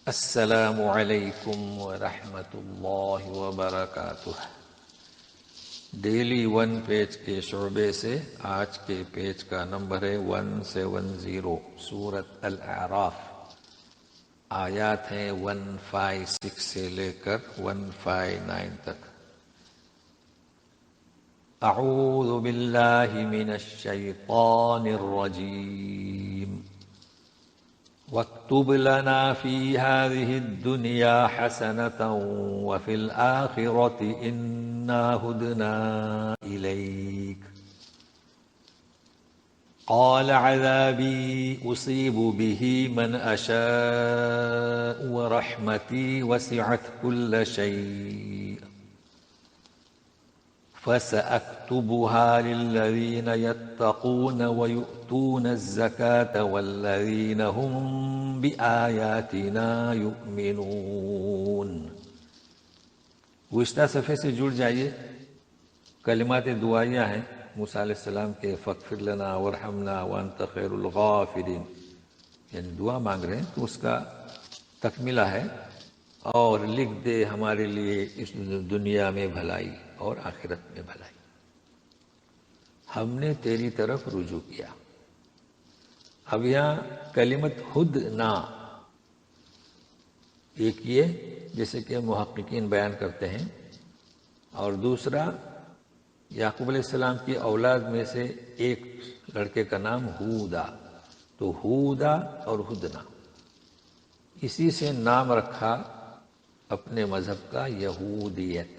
السلام علیکم ورحمۃ اللہ وبرکاتہ۔ ڈیلی ون پیج کے شعبے سے آج کے پیج کا نمبر ہے 170، سورۃ الاعراف۔ آیات ہیں 156 سے لے کر 159 تک۔ اعوذ باللہ من الشیطان الرجیم۔ وَاكْتُبْ لَنَا فِي هَذِهِ الدُّنْيَا حَسَنَةً وَفِي الْآخِرَةِ إِنَّا هُدْنَا إِلَيْكَ قَالَ عَذَابِي أُصِيبُ بِهِ مَنْ أَشَاءُ وَرَحْمَتِي وَسِعَتْ كُلَّ شَيْءٍ فَسَأَكْتُبُهَا لِلَّذِينَ يَتَّقُونَ وَيُؤْتُونَ الزَّكَاةَ وَالَّذِينَ هُمْ بِآيَاتِنَا يُؤْمِنُونَ۔ گزشتہ صفحے سے جڑ جائیے۔ کلمات دعائیہ ہیں موسیٰ علیہ السلام کے فاغفر لنا وارحمنا وانت خیر الغافرین، یعنی دعا مانگ رہے ہیں تو اس کا تکملہ ہے، اور لکھ دے ہمارے لیے اس دنیا میں بھلائی اور آخرت میں بھلائی۔ ہم نے تیری طرف رجوع کیا۔ اب یہاں کلمت ہدنا، ایک یہ جیسے کہ محققین بیان کرتے ہیں، اور دوسرا یعقوب علیہ السلام کی اولاد میں سے ایک لڑکے کا نام ہودا، تو ہودا اور ہدنا اسی سے نام رکھا اپنے مذہب کا یہودیت۔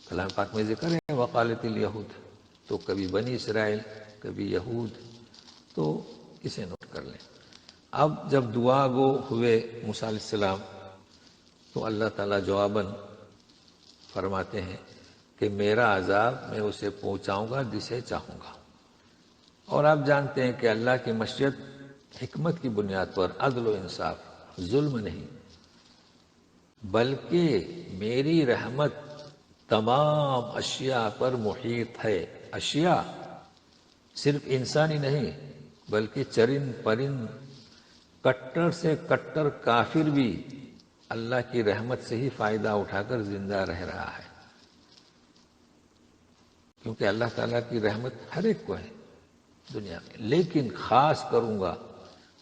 کلام پاک میں ذکر ہے وقالت الیہود، تو کبھی بنی اسرائیل کبھی یہود، تو اسے نوٹ کر لیں۔ اب جب دعا گو ہوئے موسیٰ علیہ السلام تو اللہ تعالیٰ جواباً فرماتے ہیں کہ میرا عذاب میں اسے پہنچاؤں گا جسے چاہوں گا، اور آپ جانتے ہیں کہ اللہ کی مشیت حکمت کی بنیاد پر عدل و انصاف، ظلم نہیں، بلکہ میری رحمت تمام اشیاء پر محیط ہے۔ اشیاء صرف انسانی نہیں بلکہ چرند پرند، کٹر سے کٹر کافر بھی اللہ کی رحمت سے ہی فائدہ اٹھا کر زندہ رہ رہا ہے، کیونکہ اللہ تعالیٰ کی رحمت ہر ایک کو ہے دنیا میں، لیکن خاص کروں گا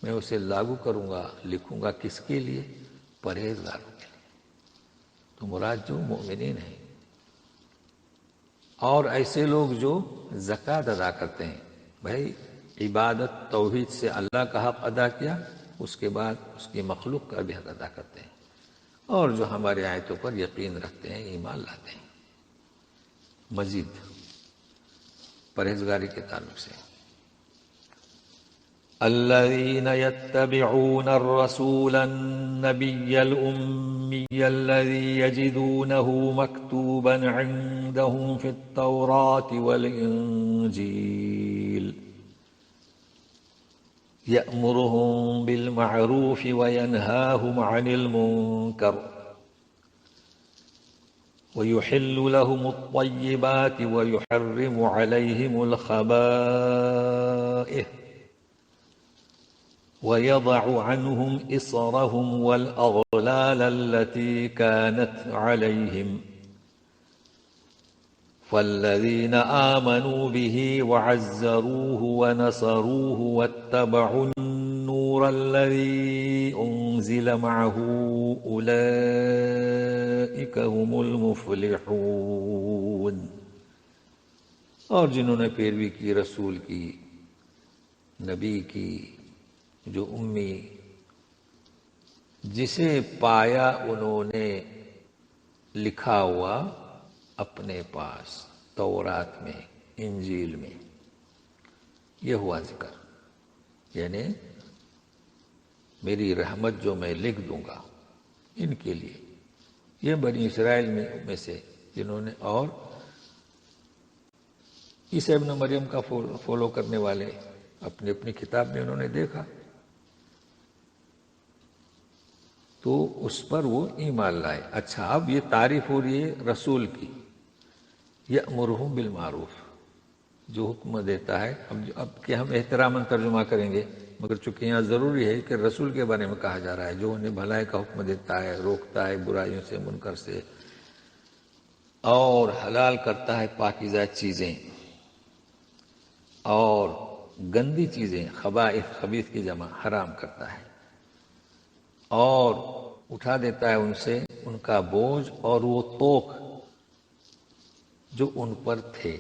میں اسے لاگو کروں گا، لکھوں گا کس کے لیے؟ پرہیزگاروں کے لیے، تو مراد جو مومنین ہیں، اور ایسے لوگ جو زکوٰۃ ادا کرتے ہیں۔ بھائی عبادت توحید سے اللہ کا حق ادا کیا، اس کے بعد اس کی مخلوق کا بھی حق ادا کرتے ہیں، اور جو ہماری آیتوں پر یقین رکھتے ہیں، ایمان لاتے ہیں۔ مزید پرہیزگاری کے تعلق سے الذين يتبعون الرسول النبي الأمي الذي يجدونه مكتوبا عندهم في التوراة والإنجيل يأمرهم بالمعروف وينهاهم عن المنكر ويحل لهم الطيبات ويحرم عليهم الخبائث ويضع عنهم إصرهم والأغلال التي كانت عليهم فالذين آمنوا به وعزروه ونصروه واتبعوا النور الذي أنزل معه أولئك هم المفلحون۔ اور جنہوں نے پیروی کی رسول کی، نبی کی، جو امی، جسے پایا انہوں نے لکھا ہوا اپنے پاس تورات میں، انجیل میں، یہ ہوا ذکر، یعنی میری رحمت جو میں لکھ دوں گا ان کے لیے، یہ بنی اسرائیل میں سے جنہوں نے، اور عیسیٰ ابن مریم کا فالو کرنے والے اپنی اپنی کتاب میں انہوں نے دیکھا تو اس پر وہ ایمان لائے۔ اچھا، اب یہ تعریف ہو رہی ہے رسول کی، یأمرہم بالمعروف، جو حکم دیتا ہے۔ اب کہ ہم احتراماً ترجمہ کریں گے، مگر چونکہ یہاں ضروری ہے کہ رسول کے بارے میں کہا جا رہا ہے جو انہیں بھلائی کا حکم دیتا ہے، روکتا ہے برائیوں سے، منکر سے، اور حلال کرتا ہے پاکیزہ چیزیں اور گندی چیزیں، خبائث، خبیث کی جمع، حرام کرتا ہے، اور اٹھا دیتا ہے ان سے ان کا بوجھ اور وہ توق جو ان پر تھے۔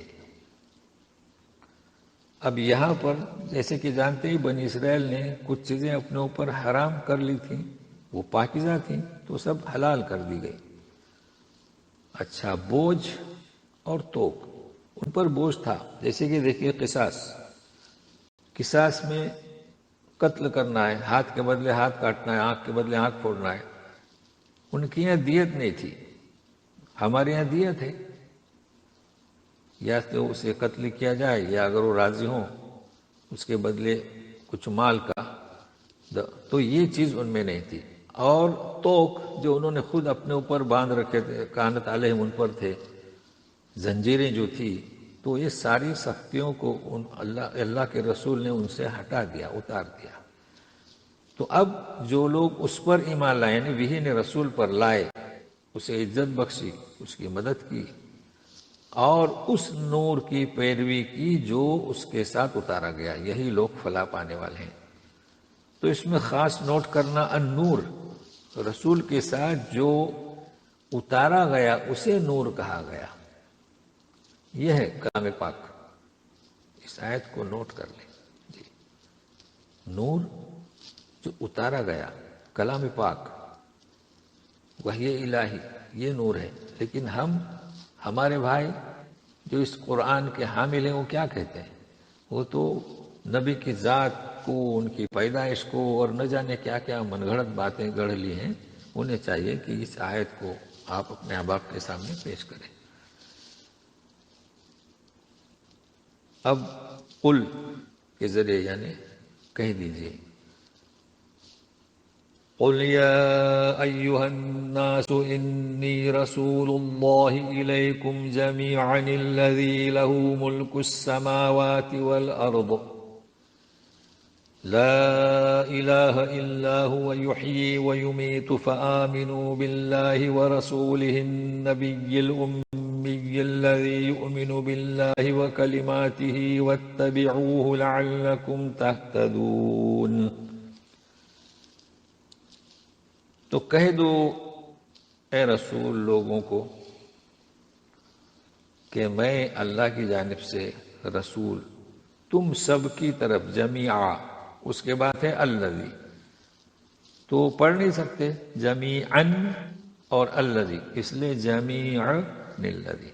اب یہاں پر جیسے کہ جانتے ہی بنی اسرائیل نے کچھ چیزیں اپنے اوپر حرام کر لی تھیں، وہ پاکیزہ تھیں تو سب حلال کر دی گئی۔ اچھا، بوجھ اور توق، ان پر بوجھ تھا، جیسے کہ دیکھیے قصاص میں قتل کرنا ہے، ہاتھ کے بدلے ہاتھ کاٹنا ہے، آنکھ کے بدلے آنکھ پھوڑنا ہے۔ ان کی یہاں دیت نہیں تھی، ہمارے یہاں دیت ہے، یا تو اسے قتل کیا جائے یا اگر وہ راضی ہوں اس کے بدلے کچھ مال کا، تو یہ چیز ان میں نہیں تھی۔ اور توق جو انہوں نے خود اپنے اوپر باندھ رکھے تھے، کانت علیہم، ان پر تھے زنجیریں جو تھی، تو یہ ساری سختیوں کو اللہ کے رسول نے ان سے ہٹا دیا، اتار دیا۔ تو اب جو لوگ اس پر ایمان لائے، یعنی وہی نے رسول پر لائے، اسے عزت بخشی، اس کی مدد کی اور اس نور کی پیروی کی جو اس کے ساتھ اتارا گیا، یہی لوگ فلاح پانے والے ہیں۔ تو اس میں خاص نوٹ کرنا، النور، رسول کے ساتھ جو اتارا گیا اسے نور کہا گیا، یہ ہے کلام پاک۔ اس آیت کو نوٹ کر لیں جی، نور جو اتارا گیا، کلام پاک، وحی الہی، یہ نور ہے۔ لیکن ہمارے بھائی جو اس قرآن کے حامل ہیں وہ کیا کہتے ہیں؟ وہ تو نبی کی ذات کو، ان کی پیدائش کو اور نہ جانے کیا کیا من گھڑت باتیں گڑھ لی ہیں۔ انہیں چاہیے کہ اس آیت کو آپ اپنے احباب کے سامنے پیش کریں۔ اب قل کے ذریعے یعنی کہہ دیجئے، قل يا أيها الناس إني رسول الله إليكم جميعا الذي له ملك السماوات والأرض لا إله إلا هو يحيي ويميت فآمنوا بالله ورسوله النبي الأمي الذي يؤمن بالله وكلماته واتبعوه لعلكم تهتدون۔ تو کہہ دو اے رسول لوگوں کو کہ میں اللہ کی جانب سے رسول تم سب کی طرف، جمیعا، اس کے بعد ہے الذی، تو پڑھ نہیں سکتے جمیعن اور الذی، اس لیے جمیعن الذی۔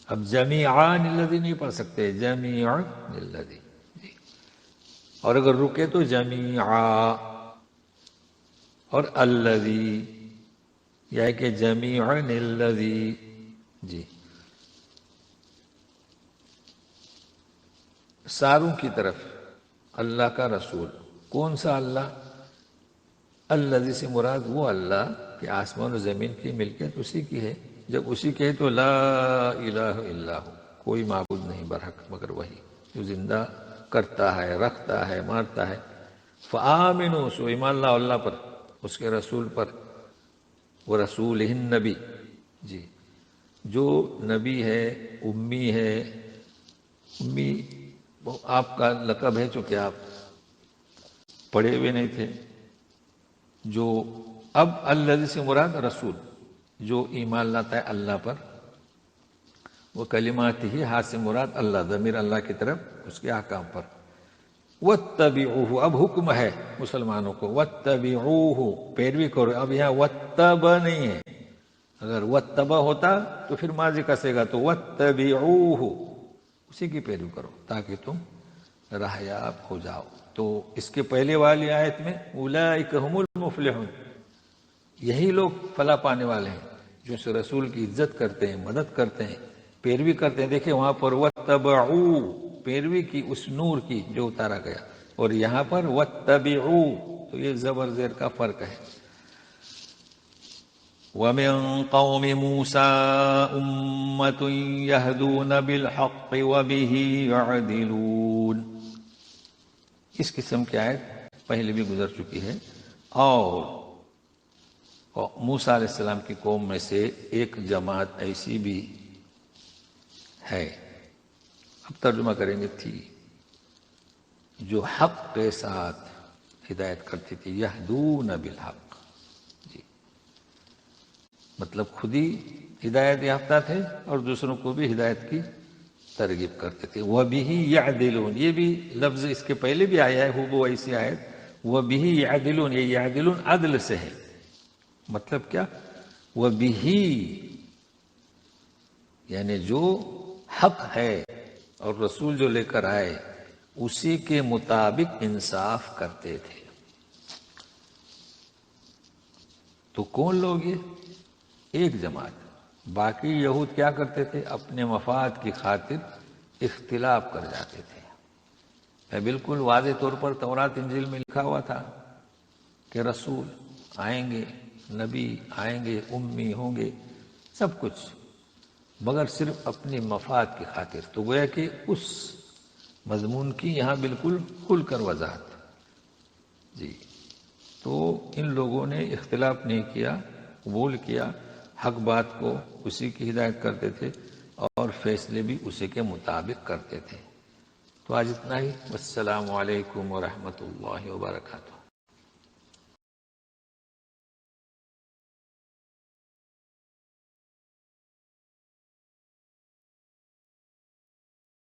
اب جمیعان الذی نہیں پڑھ سکتے، جمیعن الذی، اور اگر رکے تو جمیعا اور الذی، یہ کہ جمیعن الذی جی، ساروں کی طرف اللہ کا رسول۔ کون سا اللہ؟ الذی سے مراد وہ اللہ کہ آسمان و زمین کی ملکیت اسی کی ہے۔ جب اسی کے تو لا الہ الا ہو، کوئی معبود نہیں برحق مگر وہی جو زندہ کرتا ہے، رکھتا ہے، مارتا ہے۔ فآمنوا، سو ایمان لاؤ اللہ پر، اس کے رسول پر، ورسولہ النبی جی، جو نبی ہے، امی ہے۔ امی آپ کا لقب ہے چونکہ آپ پڑھے ہوئے نہیں تھے۔ جو اب الذی سے مراد رسول جو ایمان لاتا ہے اللہ پر، وہ کلمات ہی، ہاتھ سے مراد اللہ، ضمیر اللہ کی طرف، اس کے احکام پر۔ واتبعوہ، اب حکم ہے مسلمانوں کو، واتبعوہ، پیروی کرو۔ اب یہاں واتبع نہیں ہے، اگر واتبع ہوتا تو پھر ماضی کسے گا، تو واتبعوہ، اسی کی پیروی کرو تاکہ تم راہیاب ہو جاؤ۔ تو اس کے پہلے والی آیت میں اولئک ھم المفلحون، یہی لوگ فلاح پانے والے ہیں جو اس رسول کی عزت کرتے ہیں، مدد کرتے ہیں، پیروی کرتے ہیں۔ دیکھیں وہاں پر واتبعوا، پیروی کی اس نور کی جو اتارا گیا، اور یہاں پر واتبعوا، تو یہ زبر زیر کا فرق ہے۔ وَمِن قَوْمِ مُوسَىٰ أُمَّةٌ يَهْدُونَ بِالْحَقِّ وَبِهِ يَعْدِلُونَ۔ اس قسم کی آیت پہلے بھی گزر چکی ہے. اور موسیٰ علیہ السلام کی قوم میں سے ایک جماعت ایسی بھی ہے، اب ترجمہ کریں گے، تھی، جو حق کے ساتھ ہدایت کرتی تھی. یہدون بالحق، جی، مطلب خود ہی ہدایت یافتہ تھے اور دوسروں کو بھی ہدایت کی ترغیب کرتے تھے. وَبِهِ يَعْدِلُونَ، یہ بھی لفظ اس کے پہلے بھی آیا ہے، وہ ایسی آیت. وَبِهِ يَعْدِلُونَ، یہ يَعْدِلُونَ عدل سے ہے. مطلب کیا؟ وَبِهِ، یعنی جو حق ہے اور رسول جو لے کر آئے اسی کے مطابق انصاف کرتے تھے. تو کون لوگ یہ؟ ایک جماعت. باقی یہود کیا کرتے تھے؟ اپنے مفاد کی خاطر اختلاف کر جاتے تھے. بالکل واضح طور پر تورات انجیل میں لکھا ہوا تھا کہ رسول آئیں گے، نبی آئیں گے، امی ہوں گے، سب کچھ، مگر صرف اپنے مفاد کی خاطر. تو گویا کہ اس مضمون کی یہاں بالکل کھل کر وضاحت. جی، تو ان لوگوں نے اختلاف نہیں کیا، قبول کیا، حق بات کو اسی کی ہدایت کرتے تھے اور فیصلے بھی اسی کے مطابق کرتے تھے. تو آج اتنا ہی. السلام علیکم ورحمۃ اللہ وبرکاتہ.